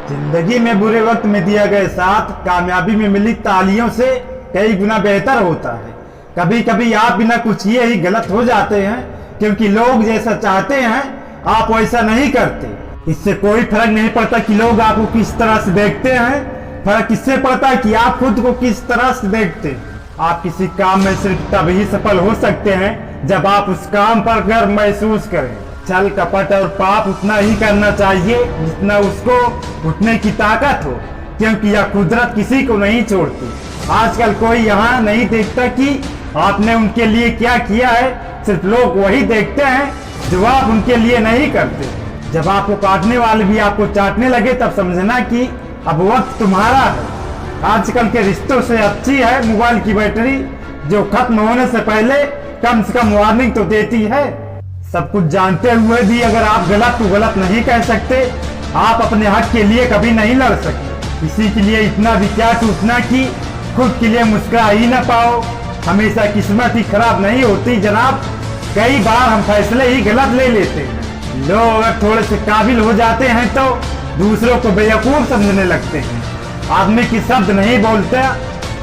जिंदगी में बुरे वक्त में दिया गया साथ कामयाबी में मिली तालियों से कई गुना बेहतर होता है। कभी कभी आप बिना कुछ किए ही गलत हो जाते हैं, क्योंकि लोग जैसा चाहते हैं आप वैसा नहीं करते। इससे कोई फर्क नहीं पड़ता कि लोग आपको किस तरह से देखते हैं, फर्क इससे पड़ता है कि आप खुद को किस तरह से देखते हैं। आप किसी काम में सिर्फ तभी सफल हो सकते हैं जब आप उस काम पर गर्व महसूस करें। छल कपट और पाप उतना ही करना चाहिए जितना उसको उठने की ताकत हो, क्योंकि यह कुदरत किसी को नहीं छोड़ती। आजकल कोई यहाँ नहीं देखता कि आपने उनके लिए क्या किया है, सिर्फ लोग वही देखते हैं जो आप उनके लिए नहीं करते। जब आपको काटने वाले भी आपको चाटने लगे तब समझना कि अब वक्त तुम्हारा है। आजकल के रिश्तों से अच्छी है मोबाइल की बैटरी, जो खत्म होने से पहले कम से कम वार्निंग तो देती है। सब कुछ जानते हुए भी अगर आप गलत तो गलत नहीं कह सकते, आप अपने हक के लिए कभी नहीं लड़ सकते। किसी के लिए इतना भी क्या टूटना कि खुद के लिए मुस्कुरा ही ना पाओ। हमेशा किस्मत ही खराब नहीं होती जनाब, कई बार हम फैसले ही गलत ले लेते हैं। लोग अगर थोड़े से काबिल हो जाते हैं तो दूसरों को बेवकूफ समझने लगते हैं। आदमी की शब्द नहीं बोलता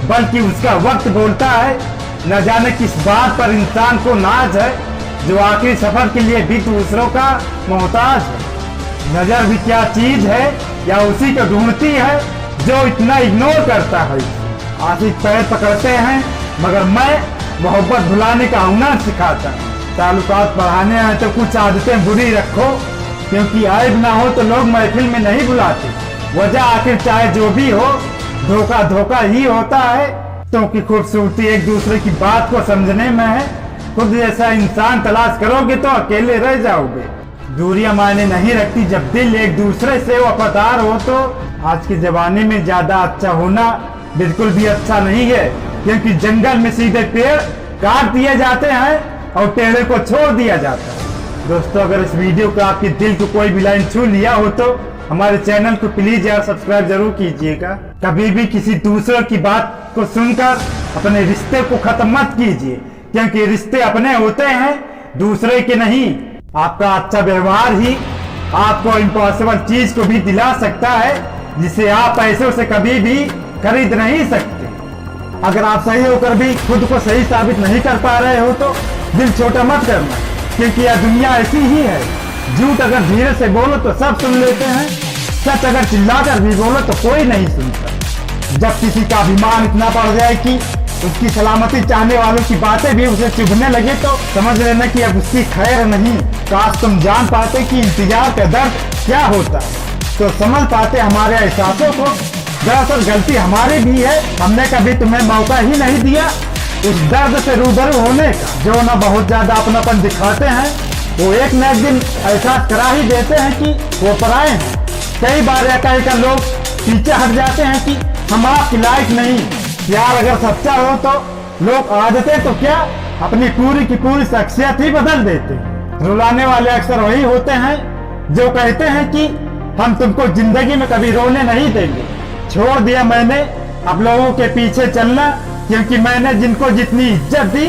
बल्कि उसका वक्त बोलता है। न जाने किस बात पर इंसान को नाज है, जो आखिरी सफर के लिए भी दूसरों का मोहताज है। नजर भी क्या चीज है या उसी को ढूंढती है जो इतना इग्नोर करता है। आशिक पैर पकड़ते हैं मगर मैं मोहब्बत भुलाने का हुनर सिखाता हूँ। ताल्लुकात बढ़ाने हैं तो कुछ आदतें बुरी रखो, क्योंकि ऐब ना हो तो लोग महफिल में नहीं बुलाते। वजह आखिर चाहे जो भी हो, धोखा धोखा ही होता है, क्योंकि खूबसूरती एक दूसरे की बात को समझने में है। खुद जैसा इंसान तलाश करोगे तो अकेले रह जाओगे। दूरियां मायने नहीं रखती जब दिल एक दूसरे से वफादार हो। तो आज के जमाने में ज्यादा अच्छा होना बिल्कुल भी अच्छा नहीं है, क्योंकि जंगल में सीधे पेड़ काट दिए जाते हैं और टेढ़े को छोड़ दिया जाता है। दोस्तों, अगर इस वीडियो को आपके दिल को कोई भी लाइन छू लिया हो तो हमारे चैनल को प्लीज यार सब्सक्राइब जरूर कीजिएगा। कभी भी किसी दूसरे की बात को सुनकर अपने रिश्ते को खत्म मत कीजिए, क्योंकि रिश्ते अपने होते हैं, दूसरे के नहीं। आपका अच्छा व्यवहार ही आपको इम्पॉसिबल चीज को भी दिला सकता है, जिसे आप पैसों से कभी भी खरीद नहीं सकते। अगर आप सही होकर भी खुद को सही साबित नहीं कर पा रहे हो तो दिल छोटा मत करना, क्योंकि यह दुनिया ऐसी ही है। झूठ अगर धीरे से बोलो तो सब सुन लेते हैं, सच अगर चिल्लाकर भी बोलो तो कोई नहीं सुनता। जब किसी का अभिमान इतना बढ़ जाए कि उसकी सलामती चाहने वालों की बातें भी उसे चुभने लगे तो समझ लेना कि अब उसकी खैर नहीं। काश तुम जान पाते कि इंतजार का दर्द क्या होता है, तो समझ पाते हमारे एहसासों को। दरअसल गलती हमारी भी है, हमने कभी तुम्हें मौका ही नहीं दिया उस दर्द से रूबरू होने का। जो ना बहुत ज्यादा अपनापन दिखाते हैं वो एक न एक दिन एहसास करा ही देते हैं कि वो पराए हैं। कई बार यह कहकर लोग पीछे हट जाते हैं कि हम आपकी लायक नहीं। प्यार अगर सच्चा हो तो लोग आदतें तो क्या अपनी पूरी की पूरी शख्सियत ही बदल देते हैं। रुलाने वाले अक्सर वही होते हैं जो कहते हैं कि हम तुमको जिंदगी में कभी रोने नहीं देंगे। छोड़ दिया मैंने अब लोगों के पीछे चलना, क्योंकि मैंने जिनको जितनी इज्जत दी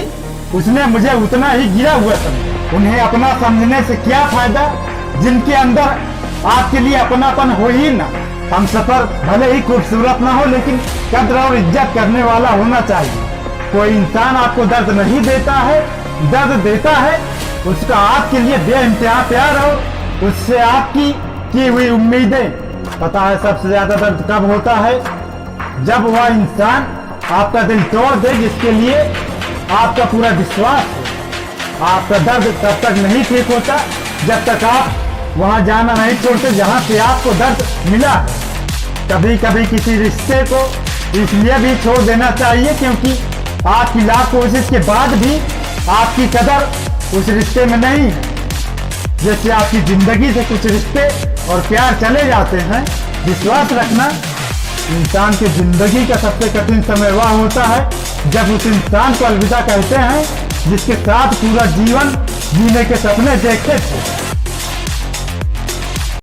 उसने मुझे उतना ही गिरा हुआ समझा। उन्हें अपना समझने से क्या फायदा जिनके अंदर आपके लिए अपनापन हो ही ना। हम सफर भले ही खूबसूरत ना हो, लेकिन कद्र और इज्जत करने वाला होना चाहिए। कोई इंसान आपको दर्द नहीं देता है, दर्द देता है उसका आपके लिए बेइंतहा प्यार हो, उससे आपकी की हुई उम्मीदें। पता है सबसे ज्यादा दर्द कब होता है? जब वह इंसान आपका दिल तोड़ दे जिसके लिए आपका पूरा विश्वास है। आपका दर्द तब तक नहीं ठीक होता जब तक आप वहां जाना नहीं छोड़ते जहां से आपको दर्द मिला है। कभी कभी किसी रिश्ते को इसलिए भी छोड़ देना चाहिए क्योंकि आपकी लाख कोशिश के बाद भी आपकी कदर उस रिश्ते में नहीं है। जैसे आपकी जिंदगी से कुछ रिश्ते और प्यार चले जाते हैं, विश्वास रखना इंसान की जिंदगी का सबसे कठिन समय वह होता है जब उस इंसान को अलविदा कहते हैं जिसके साथ पूरा जीवन जीने के सपने देखते थे।